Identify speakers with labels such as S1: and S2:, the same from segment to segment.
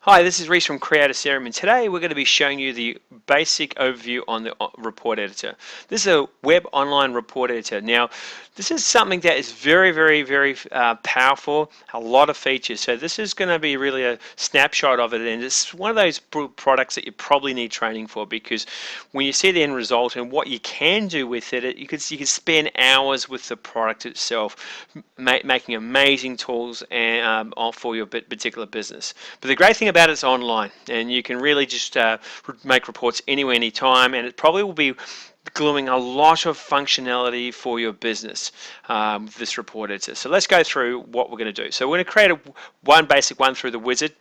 S1: Hi, this is Reese from CreataCRM, and today we're going to be showing you the basic overview on the report editor. This is a web online report editor. Now, this is something that is very powerful, a lot of features. So this is going to be really a snapshot of it, and it's one of those products that you probably need training for, because when you see the end result and what you can do with it, you can spend hours with the product itself, making amazing tools and for your particular business. But the great thing about it's online, and you can really just make reports anywhere, anytime, and it probably will be gluing a lot of functionality for your business with this report editor. So let's go through what we're going to do. So we're going to create one basic one through the wizard.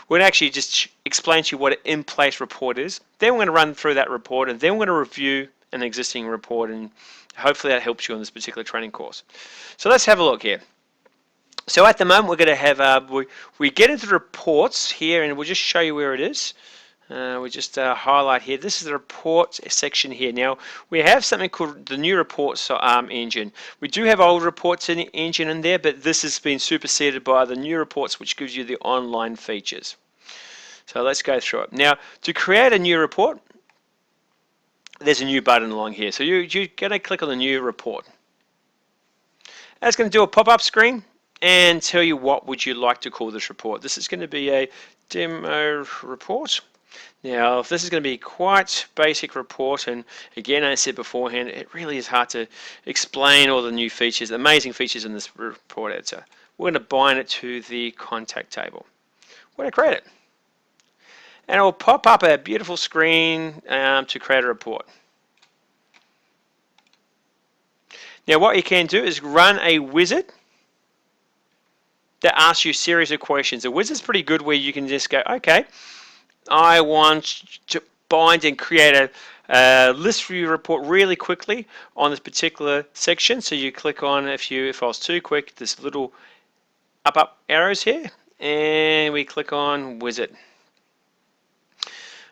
S1: We're going to actually just explain to you what an in-place report is. Then we're going to run through that report, and then we're going to review an existing report, and hopefully that helps you on this particular training course. So let's have a look here. So at the moment we're going to have, we get into the reports here, and we'll just show you where it is. We just highlight here. This is the report section here. Now we have something called the new reports engine. We do have old reports in the engine in there, but this has been superseded by the new reports, which gives you the online features. So let's go through it. Now, to create a new report, there's a new button along here. So you're going to click on the new report. That's going to do a pop-up screen and tell you what would you like to call this report. This is going to be a demo report. Now, this is going to be quite basic report, and again, as I said beforehand, it really is hard to explain all the new features, the amazing features in this report editor. We're going to bind it to the contact table. We're going to create it, and it will pop up a beautiful screen to create a report. Now, what you can do is run a wizard that asks you a series of questions. The wizard's pretty good, where you can just go, okay, I want to bind and create a list view report really quickly on this particular section. So you click on, if I was too quick, this little up arrows here, and we click on wizard.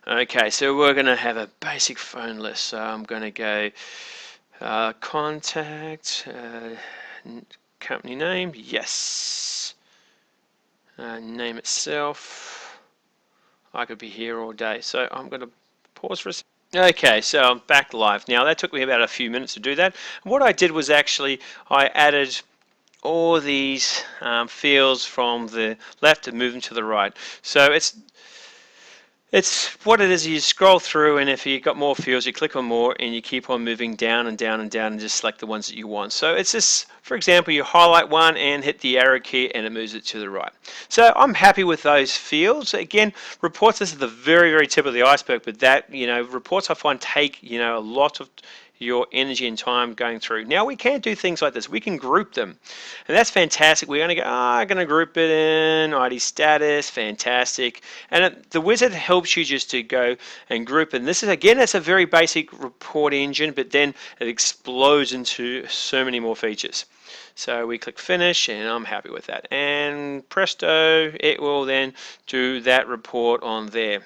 S1: Okay, so we're going to have a basic phone list. So I'm going to go contact, company name, yes. Name itself. I could be here all day, so I'm going to pause for a second. Okay, so I'm back live. Now, that took me about a few minutes to do that. And what I did was actually I added all these fields from the left and moved them to the right. So it's what it is. You scroll through, and if you've got more fields, you click on more, and you keep on moving down and down and down, and just select the ones that you want. So it's just, for example, you highlight one and hit the arrow key, and it moves it to the right. So I'm happy with those fields. Again, reports, this is the very tip of the iceberg, but that, reports I find take, a lot of your energy and time going through. Now we can do things like this. We can group them, and that's fantastic. We're going to go, I'm going to group it in ID status, fantastic. And the wizard helps you just to go and group. And this is, again, it's a very basic report engine, but then it explodes into so many more features. So we click finish, and I'm happy with that. And presto, it will then do that report on there.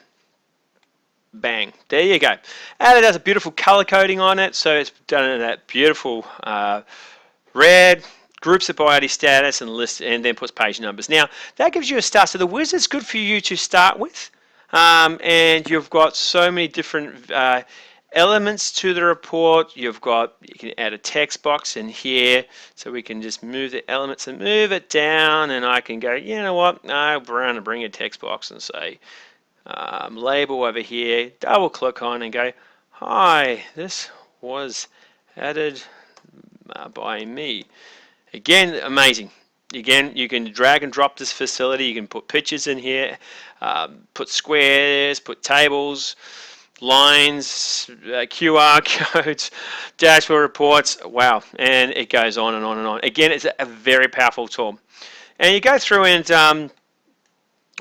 S1: Bang, there you go. And it has a beautiful color coding on it, so it's done in that beautiful red, groups it by ID status, and lists, and then puts page numbers. Now that gives you a start. So the wizard's good for you to start with, and you've got so many different elements to the report. You can add a text box in here, so we can just move the elements and move it down, and I can go, you know what, I want to bring a text box and say, label over here, double click on and go, hi, this was added by me. Again, amazing. Again, you can drag and drop this facility. You can put pictures in here, put squares, put tables, lines, QR codes, dashboard reports. Wow, and it goes on and on and on. Again, it's a very powerful tool. And you go through and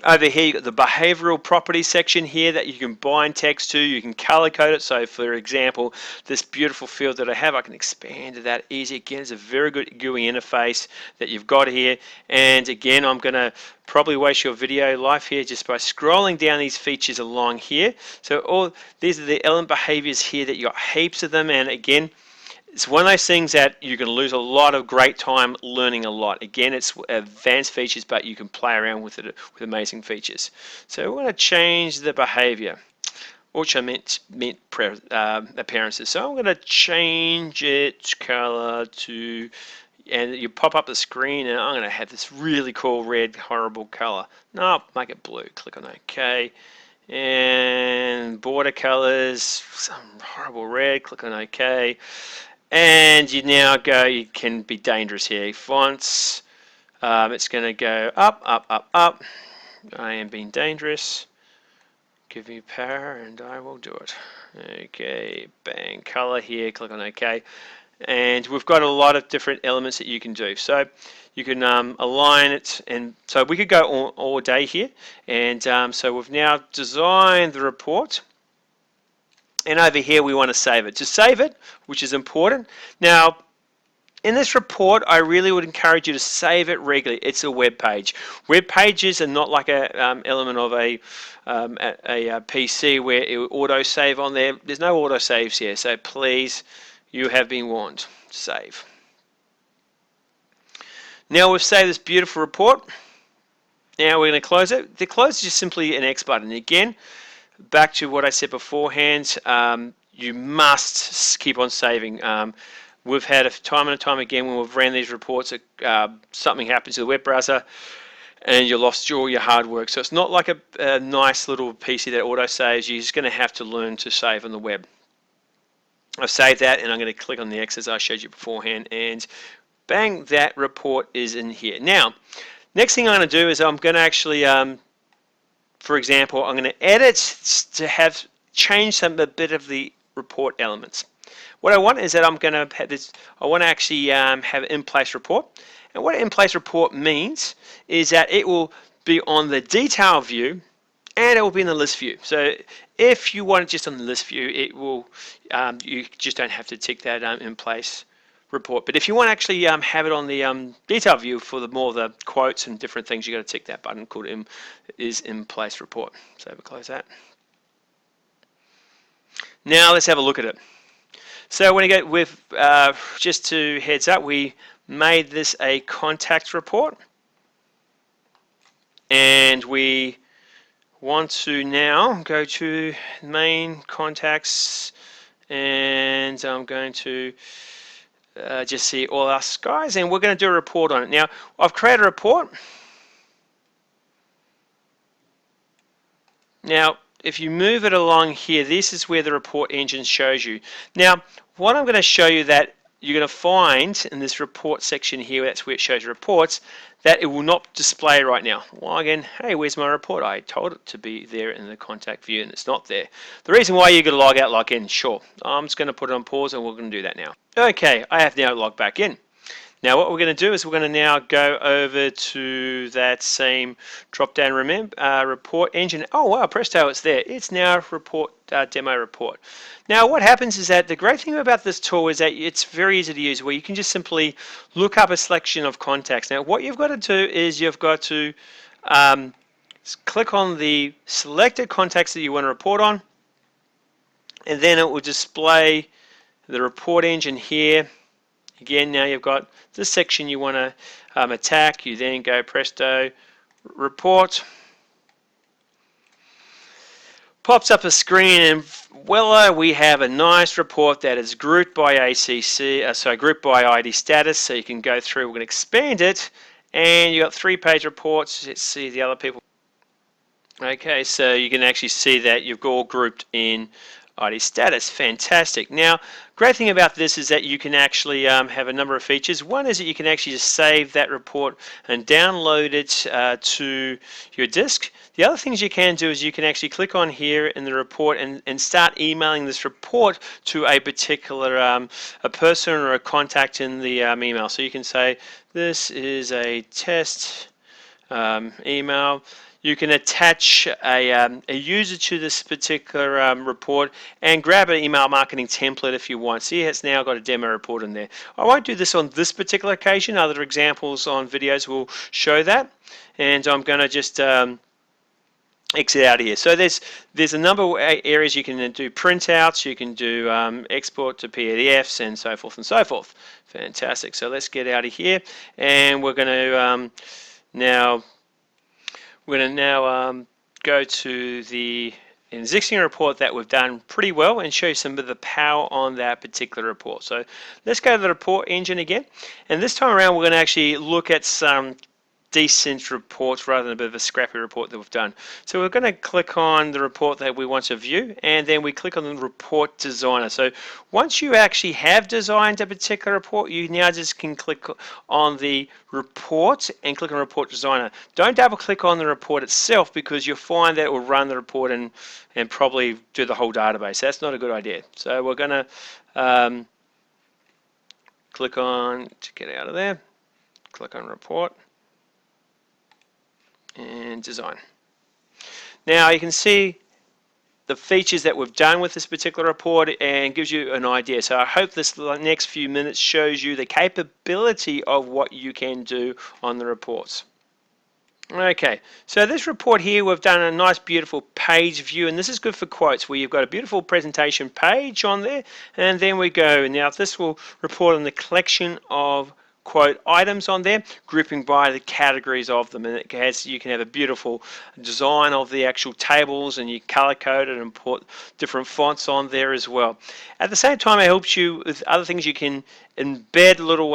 S1: over here, you've got the behavioral properties section here that you can bind text to. You can color code it. So, for example, this beautiful field that I have, I can expand to that easy. Again, it's a very good GUI interface that you've got here. And again, I'm going to probably waste your video life here just by scrolling down these features along here. So, all these are the element behaviors here that you got heaps of them. And again, It's one of those things that you're going to lose a lot of great time learning a lot. Again, it's advanced features, but you can play around with it with amazing features. So we're going to change the behavior, which I meant appearances. So I'm going to change its color to, and you pop up the screen, and I'm going to have this really cool red horrible color. No, make it blue. Click on OK. And border colors, some horrible red. Click on OK. And you now go, you can be dangerous here. Fonts, it's going to go up, up, up, up. I am being dangerous. Give me power and I will do it. Okay, bang, color here, click on OK. And we've got a lot of different elements that you can do. So you can align it, and so we could go all day here. And so we've now designed the report. And over here we want to save it. To save it, which is important. Now, in this report, I really would encourage you to save it regularly. It's a web page. Web pages are not like a element of a PC where it will auto save on there. There's no auto saves here, so please, you have been warned. Save. Now we've saved this beautiful report. Now we're going to close it. The close is just simply an X button. Again, back to what I said beforehand, you must keep on saving. We've had time and time again when we've ran these reports, something happens to the web browser and you lost all your hard work. So it's not like a nice little PC that auto saves. You're just going to have to learn to save on the web. I've saved that, and I'm going to click on the X as I showed you beforehand, and bang, that report is in here. Now, next thing I'm going to do is I'm going to actually for example, I'm going to edit to have changed a bit of the report elements. What I want is that I'm going to have this, I want to actually have an in-place report. And what an in-place report means is that it will be on the detail view and it will be in the list view. So if you want it just on the list view, it will, you just don't have to tick that in-place report. But if you want to actually have it on the detail view for the more the quotes and different things, you got to tick that button called in place report. So we'll close that. Now let's have a look at it. So when you go with just to heads up, we made this a contact report, and we want to now go to main contacts, and I'm going to just see all us guys, and we're going to do a report on it. Now, I've created a report. Now, if you move it along here, this is where the report engine shows you. Now, what I'm going to show you that you're going to find in this report section here, that's where it shows reports, that it will not display right now. Well, again, hey, where's my report? I told it to be there in the contact view, and it's not there. The reason why you're going to log out, log in, sure. I'm just going to put it on pause, and we're going to do that now. Okay, I have now logged back in. Now what we're going to do is we're going to now go over to that same drop-down report engine. Oh wow, presto, it's there. It's now report demo report. Now what happens is that the great thing about this tool is that it's very easy to use, where you can just simply look up a selection of contacts. Now what you've got to do is you've got to click on the selected contacts that you want to report on, and then it will display the report engine here. Again, now you've got this section you want to attack. You then go presto, report. Pops up a screen, and voila, we have a nice report that is grouped by grouped by ID status. So you can go through. We're going to expand it, and you got 3-page reports. Let's see the other people. Okay, so you can actually see that you've all grouped in ID status. Fantastic. Now, great thing about this is that you can actually have a number of features. One is that you can actually just save that report and download it to your disk. The other things you can do is you can actually click on here in the report and start emailing this report to a particular a person or a contact in the email. So you can say, this is a test email. You can attach a user to this particular report and grab an email marketing template if you want. See, it's now got a demo report in there. I won't do this on this particular occasion. Other examples on videos will show that. And I'm going to just exit out of here. So there's a number of areas you can do printouts, you can do export to PDFs and so forth and so forth. Fantastic. So let's get out of here, and we're going to now go to the existing report that we've done pretty well and show you some of the power on that particular report. So let's go to the report engine again, and this time around we're going to actually look at some decent reports rather than a bit of a scrappy report that we've done. So we're going to click on the report that we want to view, and then we click on the report designer. So once you actually have designed a particular report, you now just can click on the report and click on report designer. Don't double click on the report itself, because you'll find that it will run the report and probably do the whole database. That's not a good idea. So we're going to click on to get out of there, click on report and design. Now you can see the features that we've done with this particular report and gives you an idea. So I hope this next few minutes shows you the capability of what you can do on the reports. Okay, so this report here, we've done a nice beautiful page view, and this is good for quotes where you've got a beautiful presentation page on there, and then we go. Now this will report on the collection of quote items on there, grouping by the categories of them, and it has, you can have a beautiful design of the actual tables, and you color code it and put different fonts on there as well. At the same time, it helps you with other things. You can embed little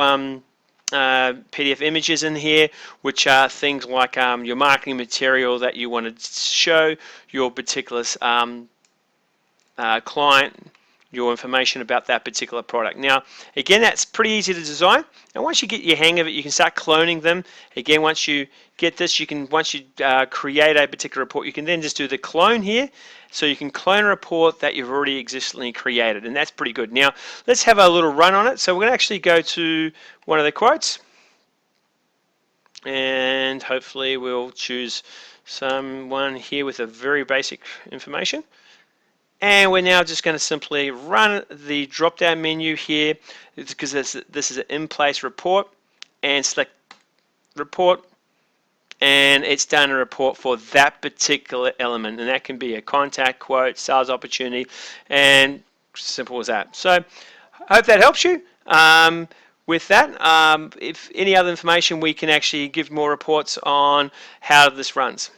S1: PDF images in here, which are things like your marketing material that you want to show your particular client, your information about that particular product. Now, again, that's pretty easy to design, and once you get your hang of it, you can start cloning them. Again, once you get this, you can, once you create a particular report, you can then just do the clone here. So you can clone a report that you've already existingly created, and that's pretty good. Now, let's have a little run on it. So we're going to actually go to one of the quotes, and hopefully we'll choose someone here with a very basic information. And we're now just going to simply run the drop-down menu here, because this is an in-place report, and select report, and it's done a report for that particular element, and that can be a contact, quote, sales opportunity, and simple as that. So I hope that helps you. With that, if any other information, we can actually give more reports on how this runs.